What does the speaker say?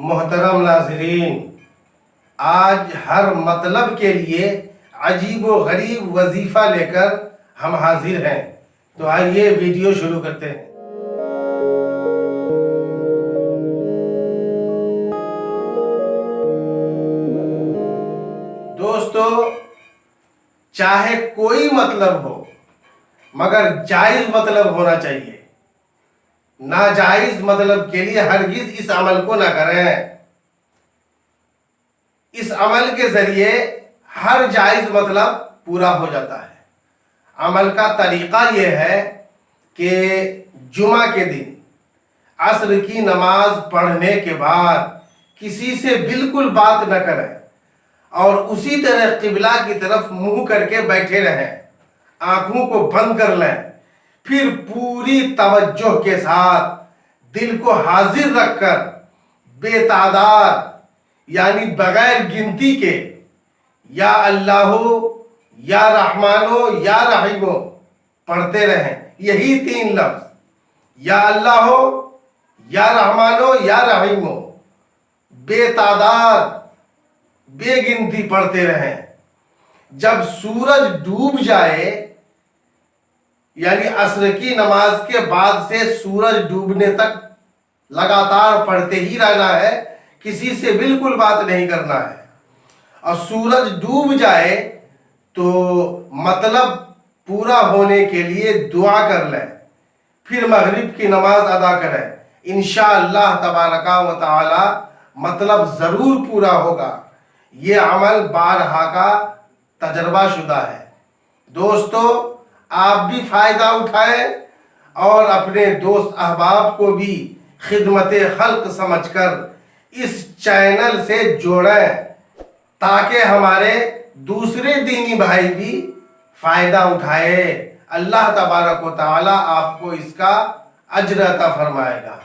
محترم ناظرین، آج ہر مطلب کے لیے عجیب و غریب وظیفہ لے کر ہم حاضر ہیں، تو آئیے ویڈیو شروع کرتے ہیں۔ دوستو، چاہے کوئی مطلب ہو مگر جائز مطلب ہونا چاہیے۔ ناجائز مطلب کے لیے ہرگز اس عمل کو نہ کریں۔ اس عمل کے ذریعے ہر جائز مطلب پورا ہو جاتا ہے۔ عمل کا طریقہ یہ ہے کہ جمعہ کے دن عصر کی نماز پڑھنے کے بعد کسی سے بالکل بات نہ کریں اور اسی طرح قبلہ کی طرف منہ کر کے بیٹھے رہیں، آنکھوں کو بند کر لیں، پھر پوری توجہ کے ساتھ دل کو حاضر رکھ کر بے تعداد یعنی بغیر گنتی کے یا اللہ یا رحمانو یا رحیمو پڑھتے رہیں۔ یہی تین لفظ، یا اللہ یا رحمانو یا رحیمو، بے تعداد بے گنتی پڑھتے رہیں۔ جب سورج ڈوب جائے یعنی عصر کی نماز کے بعد سے سورج ڈوبنے تک لگاتار پڑھتے ہی رہنا ہے، کسی سے بالکل بات نہیں کرنا ہے۔ اور سورج ڈوب جائے تو مطلب پورا ہونے کے لیے دعا کر لیں، پھر مغرب کی نماز ادا کریں۔ انشاءاللہ تبارک و تعالی مطلب ضرور پورا ہوگا۔ یہ عمل بارہا کا تجربہ شدہ ہے۔ دوستو، آپ بھی فائدہ اٹھائیں اور اپنے دوست احباب کو بھی خدمت خلق سمجھ کر اس چینل سے جوڑیں تاکہ ہمارے دوسرے دینی بھائی بھی فائدہ اٹھائے۔ اللہ تبارک و تعالی آپ کو اس کا اجر عطا فرمائے گا۔